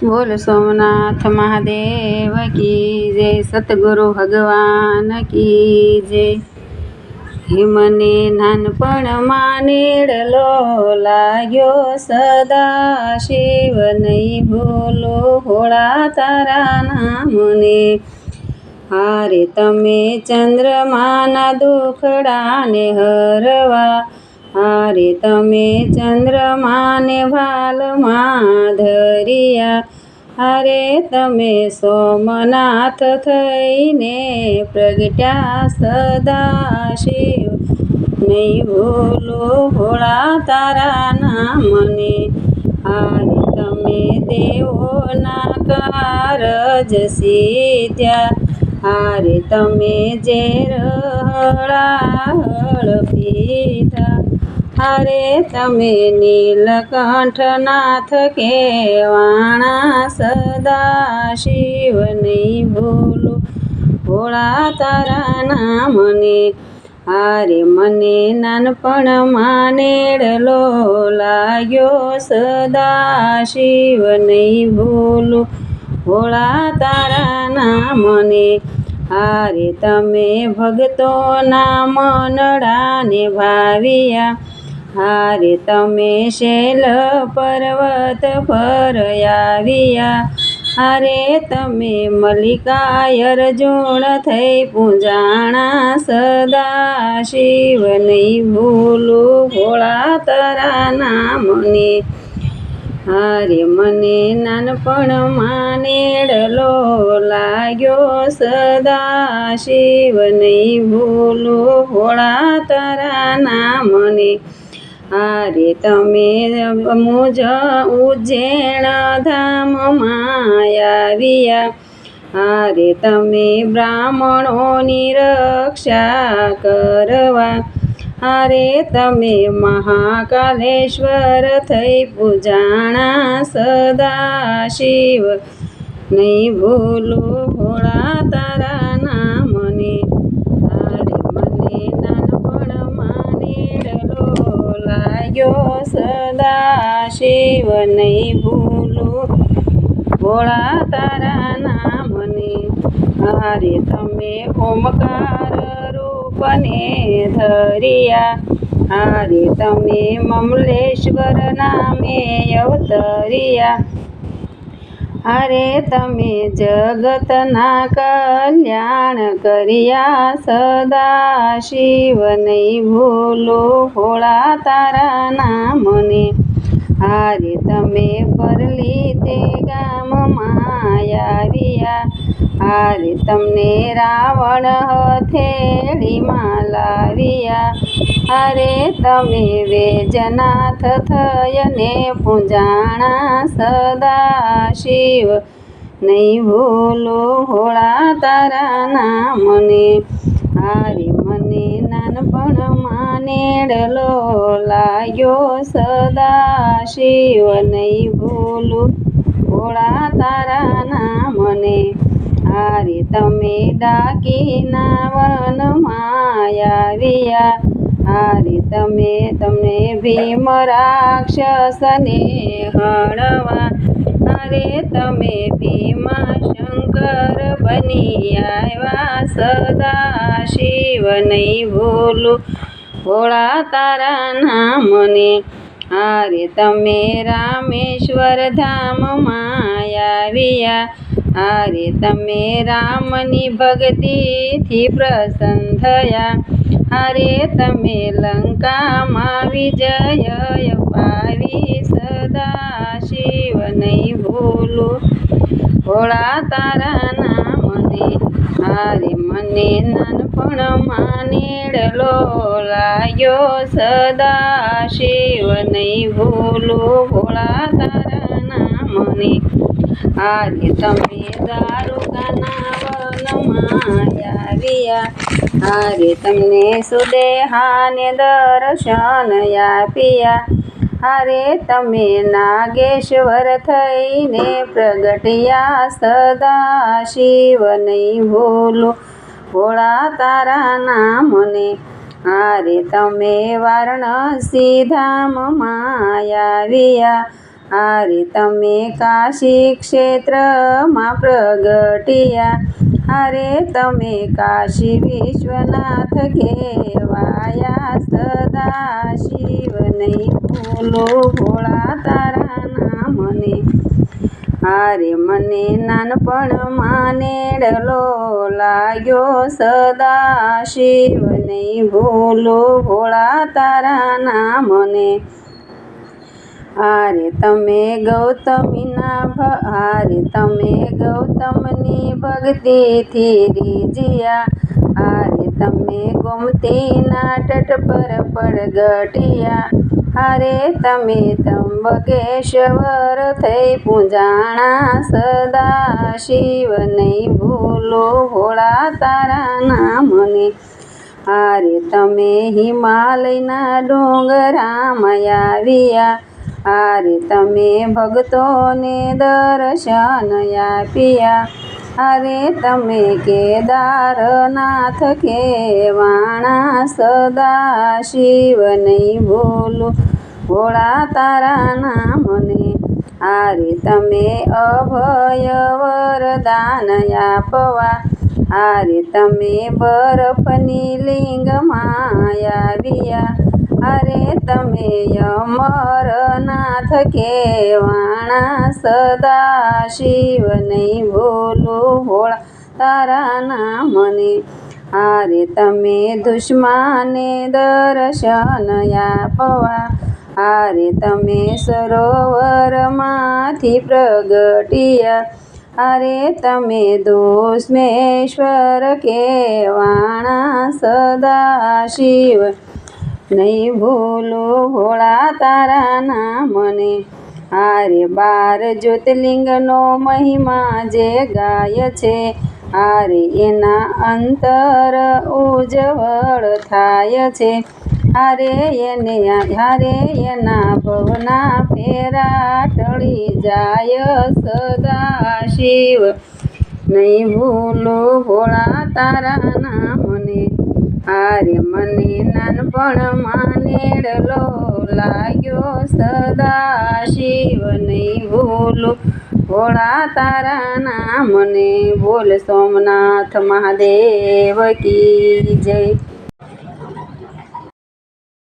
बोल सोमनाथ महादेव की जय, सतगुरु भगवान की जय। हे मने नानपणમાં નીડલો લાગ્યો સદા શિવ નહીં ભૂલો ભોળા તારા નામને। હારે તમે ચંદ્રમાના દુખડાને હરવા, હારે તમે ચંદ્રમાને ભાલમાં ધર્યા, હારે તમે સોમનાથ થઈને પ્રગટ્યા સદા શિવ નહીં ભૂલો ભોળા તારા નામને। હારે તમે દેવોના કારજ સિદ્ધ્યા, હારે તમે ઝેર હળાહળ પીધા, હારે તમે નીલકંઠનાથ કહેવાણા સદા શિવ નહીં ભૂલો ભોળા તારા નામને। હારે મને નાનપણમાં નીડલો લાગ્યો સદા શિવ નહીં ભૂલો ભોળા તારા નામને। હારે તમે ભક્તોના મનડાને ભાવ્યા, હારે તમે શૈલ પર્વત પર આવ્યા, હારે તમે મલ્લિકા અર્જુન થઈ પૂજાણા સદા શિવ નહીં ભૂલો ભોળા તારા નામને। હારે મને નાનપણમાં નીડલો લાગ્યો સદા શિવ નહીં ભૂલો ભોળા તારા નામને। હારે તમે મુજ ઉજ્જૈન ધામમાં આવ્યા, હારે તમે બ્રાહ્મણોની રક્ષા કરવા, હારે તમે મહાકાલેશ્વર થઈ પૂજાણા સદા શિવ નહીં ભૂલો ભોળા તારા નામને। હારે મને નાનપણમાં નીડલો લાગ્યો સદા શિવ નહીં ભૂલો ભોળા તારા નામને। હારે તમે ઓમકાર રૂપને ધર્યા, હારે તમે મમલેશ્વર નામે અવતર્યા, હારે તમે જગતના કલ્યાણ કર્યા સદા શિવ નહીં ભૂલો ભોળા તારા નામને। હારે તમે પરલી તે ગામમાં આવ્યા, હારે તમને રાવણ હથેળીમાં લાવ્યા, હારે તમે વૈજનાથ થઈને પૂજાણા સદા શિવ નહીં ભૂલો ભોળા તારા નામને। હારે મને નાનપણમાં નીડલો લાગ્યો સદા શિવ નહીં ભૂલો ભોળા તારા નામને। હારે તમે ડાકીના વનમાં આવ્યા, હારે તમને ભીમ રાક્ષસને હણવા, હારે તમે ભીમા શંકર બની આવ્યા સદા શિવ નહીં ભૂલો ભોળા તારા નામને। હારે તમે રામેશ્વર ધામમાં આવ્યા, હારે તમે રામની ભક્તિથી પ્રસન્ન થયા, હારે તમે લંકામાં વિજય પાવી સદા શિવ નહીં ભૂલો ભોળા તારા નામને। હારે મને નાનપણમાં નીડલો લાગ્યો સદા શિવ નહીં ભૂલો ભોળા તારા નામને। હારે તમે દ્વારકાના વનમાં આવ્યા, હારે તમને સુદેહાને દર્શન આપ્યા, હારે તમે નાગેશ્વર થઈને પ્રગટ્યા સદા શિવ નહીં ભૂલો ભોળા તારા નામને। હારે તમે વારાણસી ધામમાં આવ્યા, હારે તમે કાશી ક્ષેત્રમાં પ્રગટ્યા, હારે તમે કાશી વિશ્વનાથ કહેવાયા. સદા શિવ નહીં ભૂલું ભોળા તારા નામને, હારે મને નાનપણમાં નેડલો લાગ્યો. સદા શિવ નહીં ભૂલું ભોળા તારા નામને, હારે તમે ગૌતમની ભક્તિથી રીઝ્યા, હારે તમે ગોમતીના તટ પર પ્રગટ્યા, હારે તમે ત્રંબકેશ્વર થઈ પૂજાણા. સદા શિવ નહીં ભૂલું ભોળા તારા નામને, હારે તમે હિમાલયના ડુંગરામાં આવ્યા, હારે તમે ભક્તોને દર્શન આપ્યા, હારે તમે કેદારનાથ કહેવાણા. સદા શિવ નહીં ભૂલું ભોળા તારા નામને, હારે તમે અભય વરદાન આપવા, હારે તમે બરફની લિંગમાં આવ્યા, હારે તમે અમરનાથ કહેવાણા. સદા શિવ નહીં ભૂલું ભોળા તારા નામને, હારે તમે દુશ્મને દર્શન આપવા, હારે તમે સરોવરમાંથી પ્રગટ્યા, હારે તમે દુશ્મેશ્વર કહેવાણા. સદા શિવ નહીં ભૂલું ભોળા તારા નામને, હારે 12 જ્યોતિર્લિંગનો મહિમા જે ગાય છે, હારે એના અંતર ઉજ્જવળ થાય છે, હારે એના ભવના ફેરા ટળી જાય. સદા શિવ નહીં ભૂલું ભોળા તારા નામને, હારે મને નાનપણમાં નેડલો લાગ્યો. સદા શિવ નહીં ભૂલું ભોળા તારા નામને. બોલ સોમનાથ મહાદેવ કી જય.